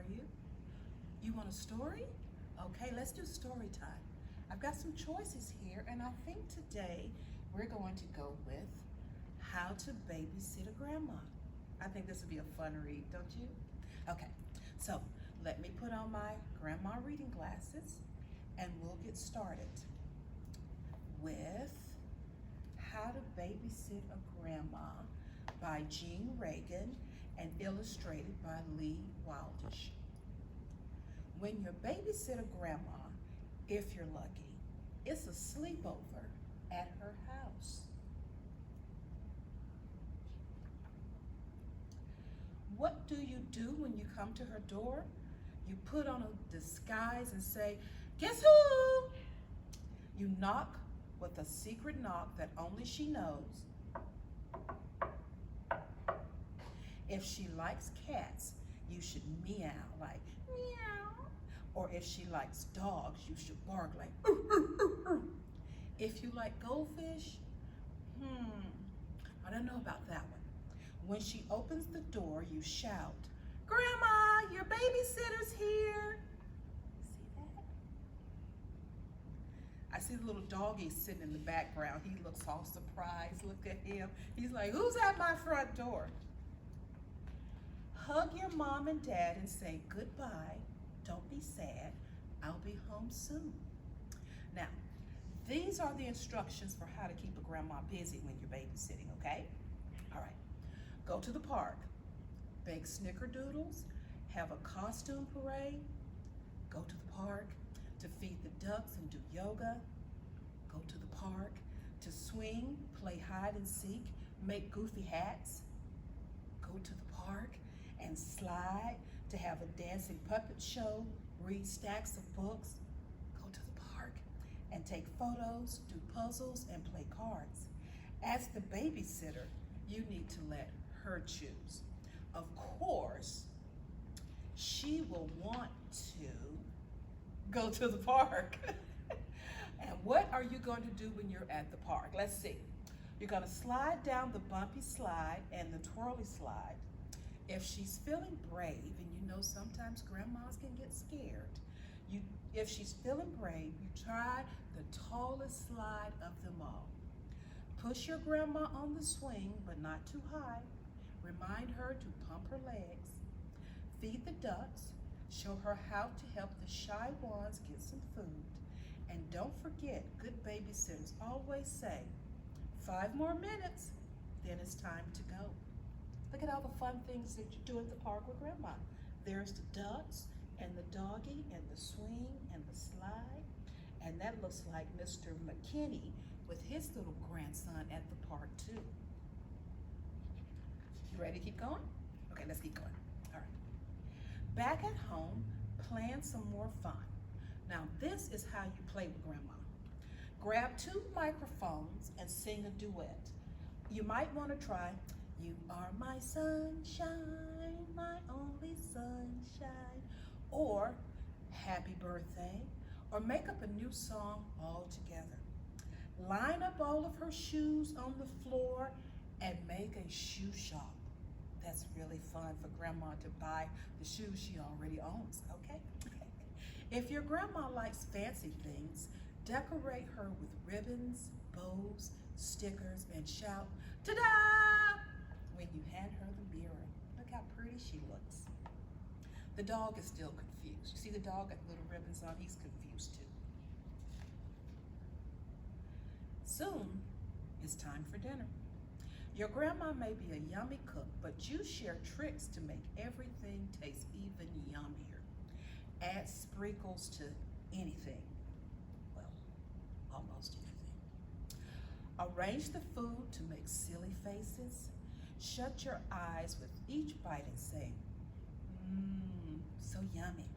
are you? You want a story? Okay, let's do story time. I've got some choices here, and I think today we're going to go with How to Babysit a Grandma. I think this would be a fun read, don't you? Okay, so let me put on my grandma reading glasses and we'll get started with How to Babysit a Grandma by Reagan and illustrated by Lee Wildish. When you babysit a grandma, if you're lucky, it's a sleepover at her house. What do you do when you come to her door? You put on a disguise and say, "Guess who?" You knock with a secret knock that only she knows. If she likes cats, you should meow like meow. Or if she likes dogs, you should bark like "Ooh, ooh, ooh, ooh." If you like goldfish, I don't know about that one. When she opens the door, you shout, "Grandma, your babysitter's here." See that? I see the little doggy sitting in the background. He looks all surprised. Look at him. He's like, "Who's at my front door?" Hug your mom and dad and say goodbye. Don't be sad. I'll be home soon. Now, these are the instructions for how to keep a grandma busy when you're babysitting, okay? All right. Go to the park. Bake snickerdoodles. Have a costume parade. Go to the park to feed the ducks and do yoga. Go to the park to swing, play hide and seek, make goofy hats. Go to the park and slide to have a dancing puppet show, read stacks of books. Go to the park and take photos, do puzzles, and play cards. As the babysitter, you need to let her choose. Of course, she will want to go to the park. And what are you going to do when you're at the park? Let's see. You're going to slide down the bumpy slide and the twirly slide. If she's feeling brave, and you know sometimes grandmas can get scared, if she's feeling brave, you try the tallest slide of them all. Push your grandma on the swing, but not too high. Remind her to pump her legs. Feed the ducks. Show her how to help the shy ones get some food. And don't forget, good babysitters always say, 5 more minutes, then it's time to go. Look at all the fun things that you do at the park with grandma. There's the ducks and the doggy and the swing and the slide. And that looks like Mr. McKinney with his little grandson at the park too. You ready to keep going? Okay, let's keep going. All right. Back at home, plan some more fun. Now this is how you play with grandma. Grab 2 microphones and sing a duet. You might want to try, "You are my sunshine, my only sunshine," or "Happy Birthday," or make up a new song all together. Line up all of her shoes on the floor and make a shoe shop. That's really fun for grandma to buy the shoes she already owns, okay? If your grandma likes fancy things, decorate her with ribbons, bows, stickers, and shout, "Ta-da!" when you hand her the mirror. Look how pretty she looks. The dog is still confused. You see the dog got little ribbons on? He's confused too. Soon, it's time for dinner. Your grandma may be a yummy cook, but you share tricks to make everything taste even yummier. Add sprinkles to anything. Well, almost anything. Arrange the food to make silly faces. Shut your eyes with each bite and say, so yummy.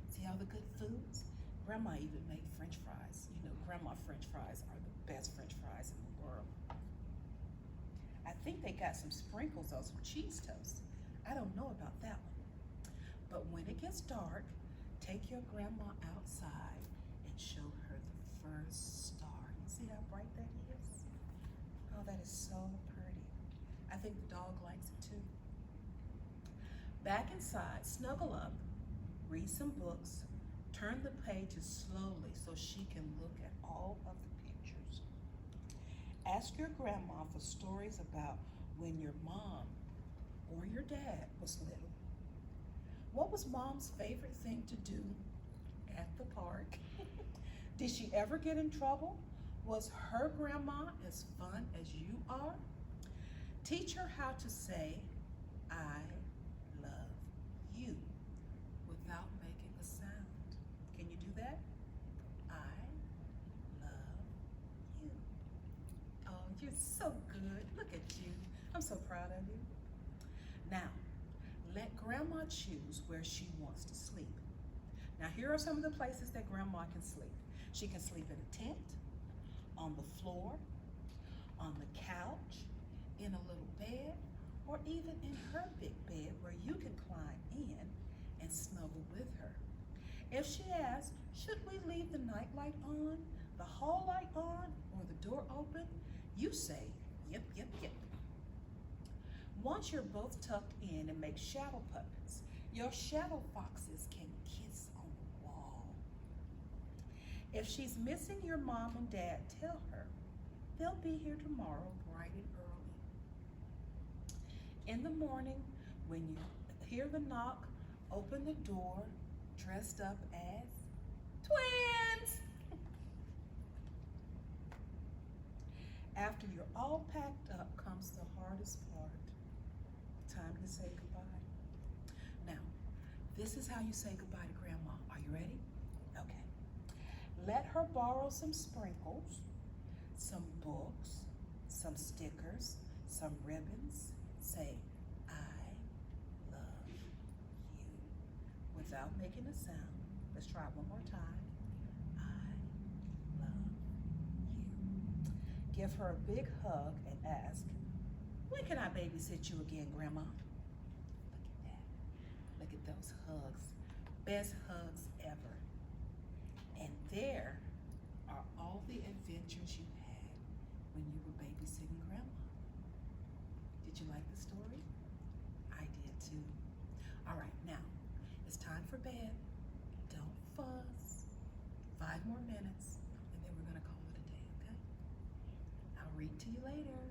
See all the good foods? Grandma even made French fries. You know, grandma French fries are the best French fries in the world. I think they got some sprinkles on some cheese toast. I don't know about that one. But when it gets dark, take your grandma outside and show her the first star. You see how bright that is? Oh, that is so pretty. I think the dog likes it too. Back inside, snuggle up read some books, turn the pages slowly so she can look at all of the pictures. Ask your grandma for stories about when your mom or your dad was little. What was mom's favorite thing to do at the park? Did she ever get in trouble? Was her grandma as fun as you are? Teach her how to say, I love you, without making a sound. Can you do that? I love you. Oh, you're so good. Look at you. I'm so proud of you. Now, let Grandma choose where she wants to sleep. Now, here are some of the places that Grandma can sleep. She can sleep in a tent, on the floor, on the couch, in a little bed, or even in her big bed where you can climb in and snuggle with her. If she asks, should we leave the nightlight on, the hall light on, or the door open, you say, yep, yep, yep. Once you're both tucked in and make shadow puppets, your shadow foxes can kiss on the wall. If she's missing your mom and dad, tell her they'll be here tomorrow bright and early. In the morning, when you hear the knock, open the door dressed up as twins. After you're all packed up comes the hardest part. Time to say goodbye. Now, this is how you say goodbye to Grandma. Are you ready? Okay. Let her borrow some sprinkles, some books, some stickers, some ribbons. Say, I love you, without making a sound. Let's try it one more time. I love you. Give her a big hug and ask, when can I babysit you again, Grandma? Look at that. Look at those hugs. Best hugs ever. And there are all the adventures you had when you were babysitting Grandma. Did you like the story? I did too. All right, now it's time for bed. Don't fuss. 5 more minutes, and then we're gonna call it a day, okay? I'll read to you later.